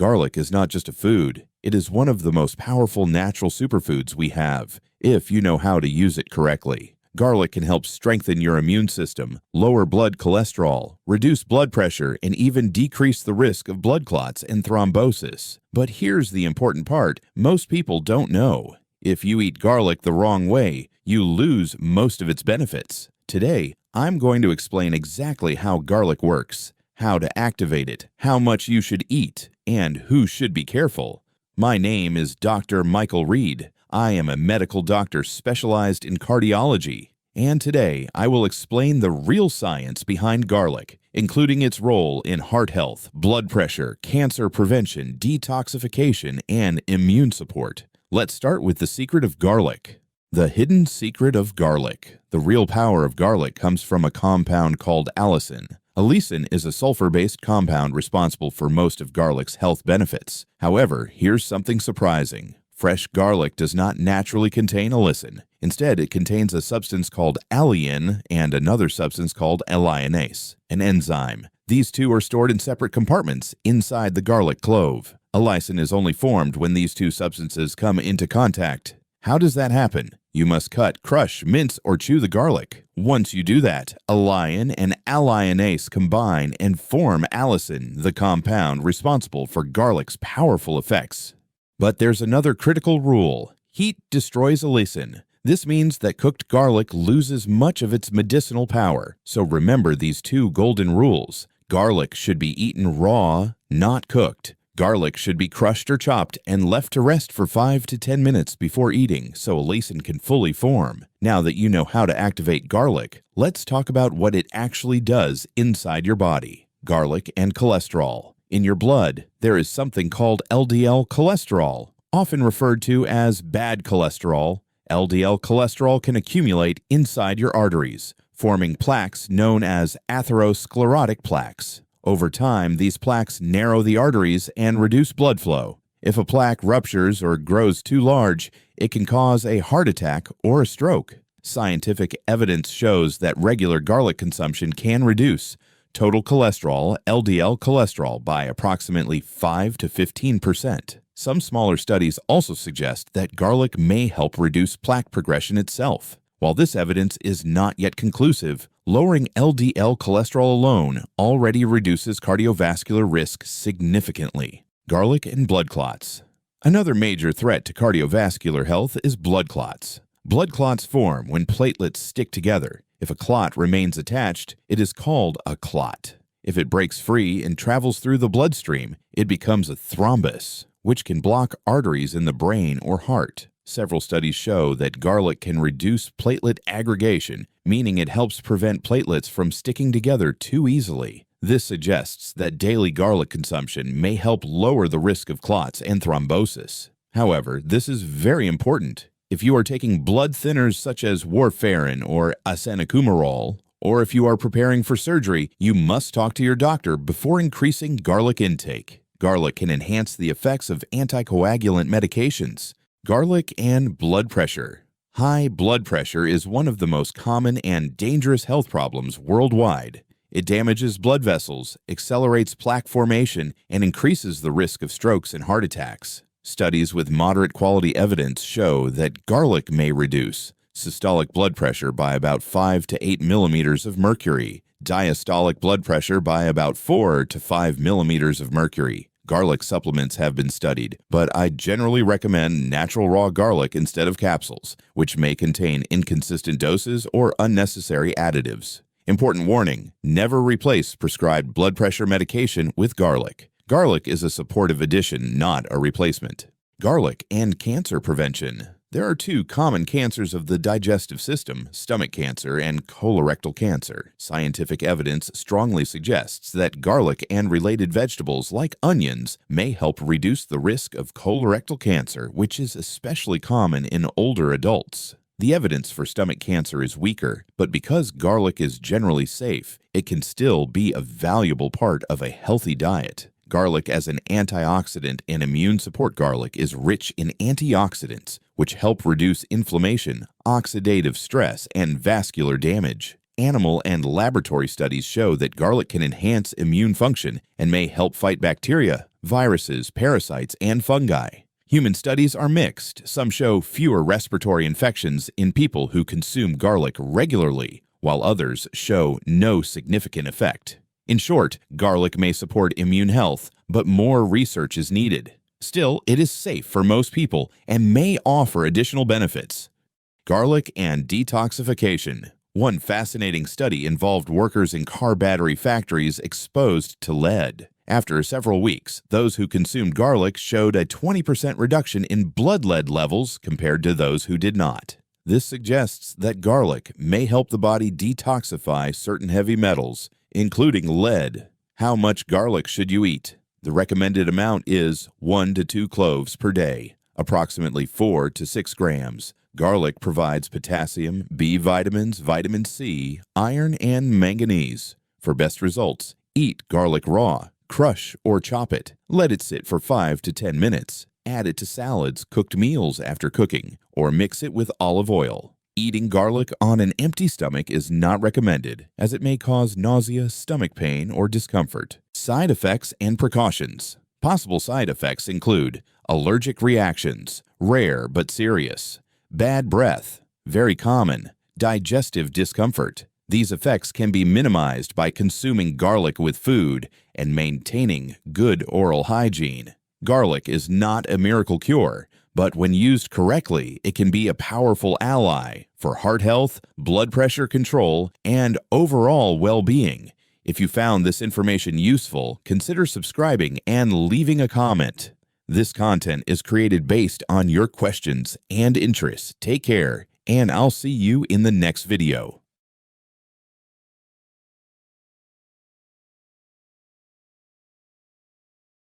Garlic is not just a food. It is one of the most powerful natural superfoods we have, if you know how to use it correctly. Garlic can help strengthen your immune system, lower blood cholesterol, reduce blood pressure, and even decrease the risk of blood clots and thrombosis. But here's the important part: most people don't know. If you eat garlic the wrong way, you lose most of its benefits. Today, I'm going to explain exactly how garlic works, how to activate it, how much you should eat, and who should be careful. My name is Dr. Michael Reed. I am a medical doctor specialized in cardiology, and today I will explain the real science behind garlic, including its role in heart health, blood pressure, cancer prevention, detoxification, and immune support. Let's start with the secret of garlic. The hidden secret of garlic. The real power of garlic comes from a compound called allicin. Allicin is a sulfur-based compound responsible for most of garlic's health benefits. However, here's something surprising. Fresh garlic does not naturally contain allicin. Instead, it contains a substance called allicin and another substance called alliinase, an enzyme. These two are stored in separate compartments inside the garlic clove. Allicin is only formed when these two substances come into contact. How does that happen? You must cut, crush, mince, or chew the garlic. Once you do that, allicin and alliinase combine and form allicin, the compound responsible for garlic's powerful effects. But there's another critical rule. Heat destroys allicin. This means that cooked garlic loses much of its medicinal power. So remember these two golden rules. Garlic should be eaten raw, not cooked. Garlic should be crushed or chopped and left to rest for 5 to 10 minutes before eating so allicin can fully form. Now that you know how to activate garlic, let's talk about what it actually does inside your body. Garlic and cholesterol. In your blood, there is something called LDL cholesterol, often referred to as bad cholesterol. LDL cholesterol can accumulate inside your arteries, forming plaques known as atherosclerotic plaques. Over time, these plaques narrow the arteries and reduce blood flow. If a plaque ruptures or grows too large, it can cause a heart attack or a stroke. Scientific evidence shows that regular garlic consumption can reduce total cholesterol, LDL cholesterol, by approximately 5 to 15%. Some smaller studies also suggest that garlic may help reduce plaque progression itself. While this evidence is not yet conclusive, lowering LDL cholesterol alone already reduces cardiovascular risk significantly. Garlic and blood clots. Another major threat to cardiovascular health is blood clots. Blood clots form when platelets stick together. If a clot remains attached, it is called a clot. If it breaks free and travels through the bloodstream, it becomes a thrombus, which can block arteries in the brain or heart. Several studies show that garlic can reduce platelet aggregation, meaning it helps prevent platelets from sticking together too easily. This suggests that daily garlic consumption may help lower the risk of clots and thrombosis. However, this is very important. If you are taking blood thinners such as warfarin or acenocumarol, or if you are preparing for surgery, you must talk to your doctor before increasing garlic intake. Garlic can enhance the effects of anticoagulant medications. Garlic and blood pressure. High blood pressure is one of the most common and dangerous health problems worldwide. It damages blood vessels, accelerates plaque formation, and increases the risk of strokes and heart attacks. Studies with moderate quality evidence show that garlic may reduce systolic blood pressure by about 5 to 8 millimeters of mercury, diastolic blood pressure by about 4 to 5 millimeters of mercury. Garlic supplements have been studied, but I generally recommend natural raw garlic instead of capsules, which may contain inconsistent doses or unnecessary additives. Important warning: never replace prescribed blood pressure medication with garlic. Garlic is a supportive addition, not a replacement. Garlic and cancer prevention. There are two common cancers of the digestive system: stomach cancer and colorectal cancer. Scientific evidence strongly suggests that garlic and related vegetables like onions may help reduce the risk of colorectal cancer, which is especially common in older adults. The evidence for stomach cancer is weaker, but because garlic is generally safe, it can still be a valuable part of a healthy diet. Garlic as an antioxidant and immune support. Garlic is rich in antioxidants, which help reduce inflammation, oxidative stress, and vascular damage. Animal and laboratory studies show that garlic can enhance immune function and may help fight bacteria, viruses, parasites, and fungi. Human studies are mixed. Some show fewer respiratory infections in people who consume garlic regularly, while others show no significant effect. In short, garlic may support immune health, but more research is needed. Still, it is safe for most people and may offer additional benefits. Garlic and detoxification. One fascinating study involved workers in car battery factories exposed to lead. After several weeks, those who consumed garlic showed a 20% reduction in blood lead levels compared to those who did not. This suggests that garlic may help the body detoxify certain heavy metals, including lead. How much garlic should you eat? The recommended amount is 1 to 2 cloves per day, approximately 4 to 6 grams. Garlic provides potassium, B vitamins, vitamin C, iron, and manganese. For best results, eat garlic raw, crush or chop it. Let it sit for 5 to 10 minutes. Add it to salads, cooked meals after cooking, or mix it with olive oil. Eating garlic on an empty stomach is not recommended, as it may cause nausea, stomach pain, or discomfort. Side effects and precautions. Possible side effects include allergic reactions, rare but serious, bad breath, very common, digestive discomfort. These effects can be minimized by consuming garlic with food and maintaining good oral hygiene. Garlic is not a miracle cure, but when used correctly, it can be a powerful ally for heart health, blood pressure control, and overall well-being. If you found this information useful, consider subscribing and leaving a comment. This content is created based on your questions and interests. Take care, and I'll see you in the next video.